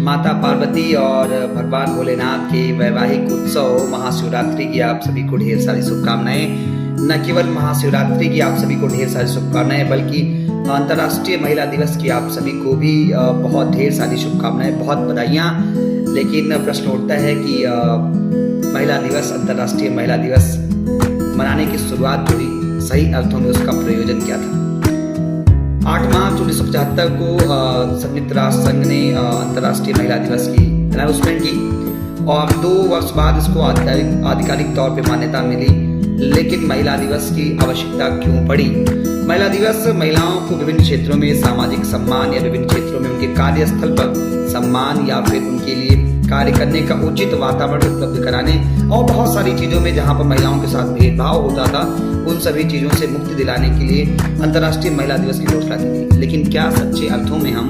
माता पार्वती और भगवान भोलेनाथ के वैवाहिक उत्सव महाशिवरात्रि की आप सभी को ढेर सारी शुभकामनाएं। न केवल महाशिवरात्रि की आप सभी को ढेर सारी शुभकामनाएं बल्कि अंतर्राष्ट्रीय महिला दिवस की आप सभी को भी बहुत ढेर सारी शुभकामनाएं, बहुत बधाइयाँ। लेकिन प्रश्न उठता है कि महिला दिवस, अंतर्राष्ट्रीय महिला दिवस मनाने की शुरुआत जो हुई, सही अर्थों में उसका प्रयोजन क्या था। 8 मार्च 1975 को संयुक्त राष्ट्र संघ ने अंतर्राष्ट्रीय महिला दिवस की अनाउंसमेंट की और 2 वर्ष बाद इसको आधिकारिक तौर पे मान्यता मिली। लेकिन महिला दिवस की आवश्यकता क्यों पड़ी? महिला दिवस महिलाओं को विभिन्न क्षेत्रों में सामाजिक सम्मान या विभिन्न क्षेत्रों में उनके कार्यस्थल पर सम्मान या फिर उनके लिए कार्य करने का उचित वातावरण उपलब्ध कराने और बहुत सारी चीज़ों में जहाँ पर महिलाओं के साथ भेदभाव होता था उन सभी चीज़ों से मुक्ति दिलाने के लिए अंतर्राष्ट्रीय महिला दिवस की घोषणा की गई। लेकिन क्या सच्चे अर्थों में हम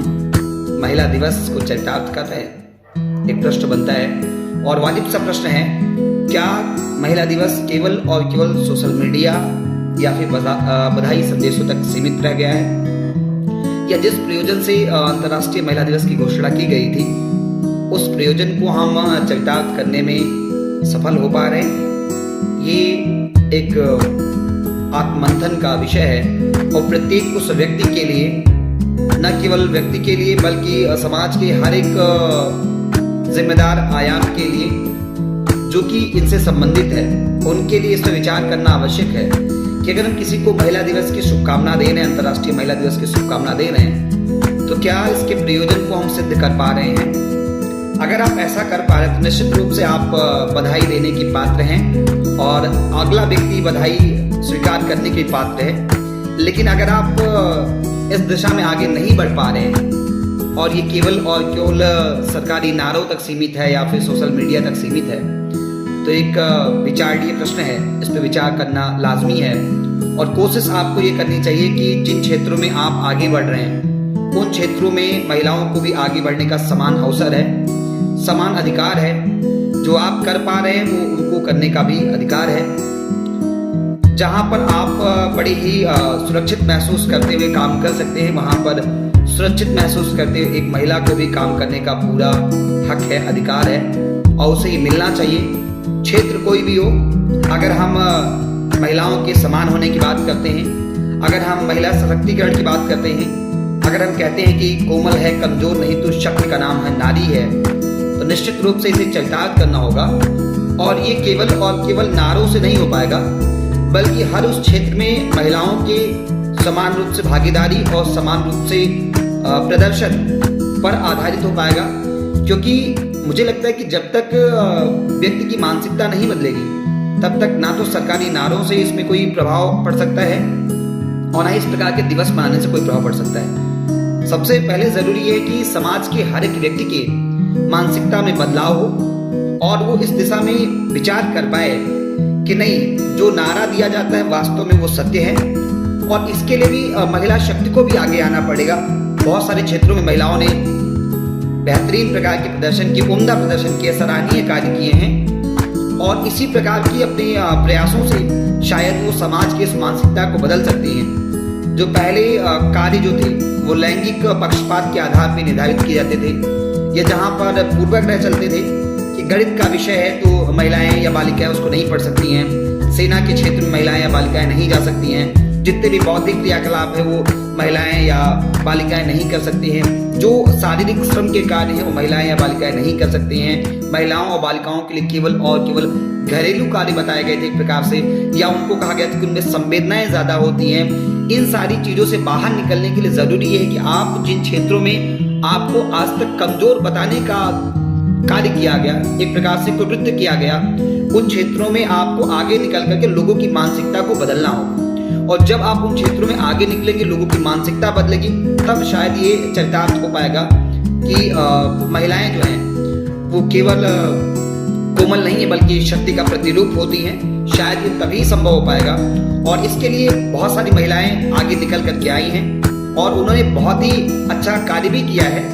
महिला दिवस को चरितार्थ कर रहे हैं? एक प्रश्न बनता है और वाजिब सा प्रश्न है, क्या महिला दिवस केवल और केवल सोशल मीडिया या फिर बधाई संदेशों तक सीमित रह गया है, या जिस प्रयोजन से अंतर्राष्ट्रीय महिला दिवस की घोषणा की गई थी उस प्रयोजन को हम चरितार्थ करने में सफल हो पा रहे हैं? ये एक आत्ममंथन का विषय है और प्रत्येक उस व्यक्ति के लिए, न केवल व्यक्ति के लिए बल्कि समाज के हर एक जिम्मेदार आयाम के लिए जो कि इनसे संबंधित है, उनके लिए इस पर विचार करना आवश्यक है कि अगर हम किसी को महिला दिवस की शुभकामना दे रहे हैं, अंतर्राष्ट्रीय महिला दिवस की शुभकामना दे रहे हैं, तो क्या इसके प्रयोजन को हम सिद्ध कर पा रहे हैं? अगर आप ऐसा कर पा रहे हैं तो निश्चित रूप से आप बधाई देने की पात्र हैं और अगला व्यक्ति बधाई स्वीकार करने के पात्र है। लेकिन अगर आप इस दिशा में आगे नहीं बढ़ पा रहे हैं और ये केवल और केवल सरकारी नारों तक सीमित है या फिर सोशल मीडिया तक सीमित है, तो एक विचारणीय प्रश्न है, इस पर विचार करना लाजमी है। और कोशिश आपको ये करनी चाहिए कि जिन क्षेत्रों में आप आगे बढ़ रहे हैं उन क्षेत्रों में महिलाओं को भी आगे बढ़ने का समान अवसर है, समान अधिकार है। जो आप कर पा रहे हैं वो उनको करने का भी अधिकार है। जहाँ पर आप बड़े ही सुरक्षित महसूस करते हुए काम कर सकते हैं, वहाँ पर सुरक्षित महसूस करते हुए एक महिला को भी काम करने का पूरा हक है, अधिकार है और उसे ये मिलना चाहिए। क्षेत्र कोई भी हो, अगर हम महिलाओं के समान होने की बात करते हैं, अगर हम महिला सशक्तिकरण की बात करते हैं, अगर हम कहते हैं कि कोमल है, कमजोर नहीं, तो शक्ति का नाम है नारी है, तो निश्चित रूप से इसे चरितार्थ करना होगा। और ये केवल और केवल नारों से नहीं हो पाएगा बल्कि हर उस क्षेत्र में महिलाओं के समान रूप से भागीदारी और समान रूप से प्रदर्शन पर आधारित हो पाएगा। क्योंकि मुझे लगता है कि जब तक व्यक्ति की मानसिकता नहीं बदलेगी तब तक ना तो सरकारी नारों से इसमें कोई प्रभाव पड़ सकता है और ना इस प्रकार के दिवस मनाने से कोई प्रभाव पड़ सकता है। सबसे पहले जरूरी है कि समाज के हर एक व्यक्ति के मानसिकता में बदलाव हो और वो इस दिशा में विचार कर पाए कि नहीं, जो नारा दिया जाता है वास्तव में वो सत्य है। और इसके लिए भी महिला शक्ति को भी आगे आना पड़ेगा। बहुत सारे क्षेत्रों में महिलाओं ने बेहतरीन प्रकार के प्रदर्शन किए, उम्दा प्रदर्शन किए, सराहनीय कार्य किए हैं और इसी प्रकार की अपने प्रयासों से शायद वो समाज की इस मानसिकता को बदल सकती हैं। जो पहले कार्य जो थे वो लैंगिक पक्षपात के आधार पर निर्धारित किए जाते थे, या जहाँ पर पूर्वाग्रह चलते थे कि गणित का विषय है तो महिलाएं या बालिकाएं उसको नहीं पढ़ सकती हैं, सेना के क्षेत्र में महिलाएं या बालिकाएं नहीं जा सकती हैं, जितने भी बौद्धिक क्रियाकलाप है वो महिलाएं या बालिकाएं नहीं कर सकती हैं, जो शारीरिक श्रम के कार्य है वो महिलाएं या बालिकाएं नहीं कर सकती हैं। महिलाओं और बालिकाओं के लिए केवल और केवल घरेलू कार्य बताए गए थे एक प्रकार से, या उनको कहा गया था कि उनमें संवेदनाएं ज्यादा होती हैं। इन सारी चीजों से बाहर निकलने के लिए जरूरी है कि आप जिन क्षेत्रों में आपको आज तक कमजोर बताने का कार्य किया गया, एक प्रकार से कुकृत्य किया गया, उन क्षेत्रों में आपको आगे निकल करके लोगों की मानसिकता को बदलना होगा। और जब आप उन क्षेत्रों में आगे निकलेंगे, लोगों की मानसिकता बदलेगी, तब शायद ये चरितार्थ हो पाएगा कि महिलाएं जो हैं वो केवल कोमल नहीं है बल्कि शक्ति का प्रतिरूप होती हैं। शायद ये तभी संभव हो पाएगा और इसके लिए बहुत सारी महिलाएं आगे निकल करके आई हैं और उन्होंने बहुत ही अच्छा कार्य भी किया है।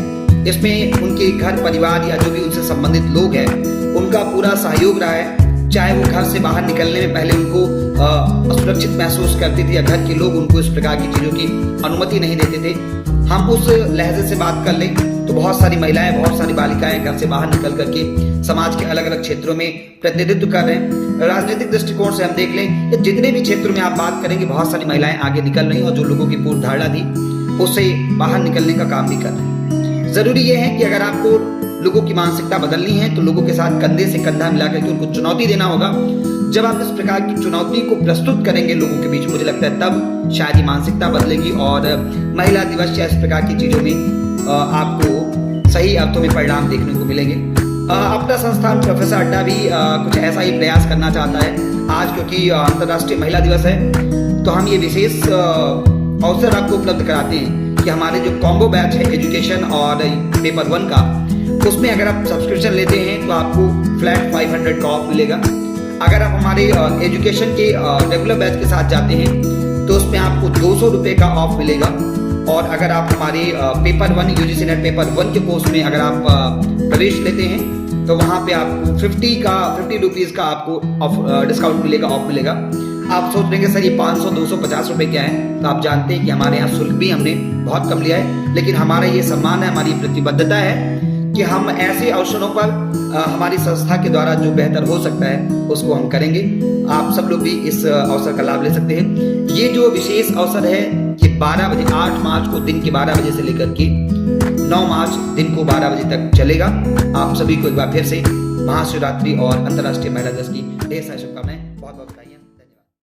इसमें उनके घर परिवार या जो भी उनसे संबंधित लोग हैं उनका पूरा सहयोग रहा है। चाहे वो घर से बाहर निकलने में पहले उनको असुरक्षित महसूस करते थे या घर के लोग उनको इस प्रकार की चीज़ों की अनुमति नहीं देते थे। हम उस लहजे से बात कर लें तो बहुत सारी महिलाएं, बहुत सारी बालिकाएं घर से बाहर निकल करके समाज के अलग अलग क्षेत्रों में प्रतिनिधित्व कर रहे हैं। राजनीतिक दृष्टिकोण से हम देख लें कि जितने भी क्षेत्रों में आप बात करेंगे बहुत सारी महिलाएं आगे निकल रही हैं और जो लोगों की पूर्व धारणा थी उससे बाहर निकलने का काम भी कर रहे हैं। जरूरी यह है कि अगर आपको लोगों की मानसिकता बदलनी है तो लोगों के साथ कंधे से कंधा मिलाकर के उनको चुनौती देना होगा। जब आप इस प्रकार की चुनौती को प्रस्तुत करेंगे लोगों के बीच, मुझे लगता है तब शायद ये मानसिकता बदलेगी और महिला दिवस या इस प्रकार की चीजों में आपको सही अर्थों में परिणाम देखने को मिलेंगे। अपना संस्थान प्रोफेसर अड्डा भी कुछ ऐसा ही प्रयास करना चाहता है। आज क्योंकि अंतर्राष्ट्रीय महिला दिवस है तो हम ये विशेष अवसर आपको उपलब्ध कराते हैं कि हमारे जो कॉम्बो बैच है एजुकेशन और पेपर 1 का, उसमें अगर आप सब्सक्रिप्शन लेते हैं तो आपको फ्लैट 500 का ऑफ मिलेगा। अगर आप हमारे एजुकेशन के रेगुलर बैच के साथ जाते हैं तो उसमें आपको 200 रुपये का ऑफ मिलेगा। और अगर आप हमारे पेपर 1 यूजीसी नेट पेपर 1 के कोर्स में अगर आप प्रवेश लेते हैं तो वहाँ पे आपको 50 रुपीज़ का आपको डिस्काउंट मिलेगा, ऑफ मिलेगा। आप सोच रहे हैं सर ये 500, 250 रुपये क्या है, तो आप जानते हैं कि हमारे यहाँ शुल्क भी हमने बहुत कम लिया है, लेकिन हमारा ये सम्मान है, हमारी प्रतिबद्धता है कि हम ऐसे अवसरों पर हमारी संस्था के द्वारा जो बेहतर हो सकता है उसको हम करेंगे। आप सब लोग भी इस अवसर का लाभ ले सकते हैं। ये जो विशेष अवसर है कि 12 बजे 8 मार्च को दिन के 12 बजे से लेकर के 9 मार्च दिन को 12 बजे तक चलेगा। आप सभी को एक बार फिर से महाशिवरात्रि और अंतर्राष्ट्रीय महिला दिवस की ढेर सारी शुभकामनाएं।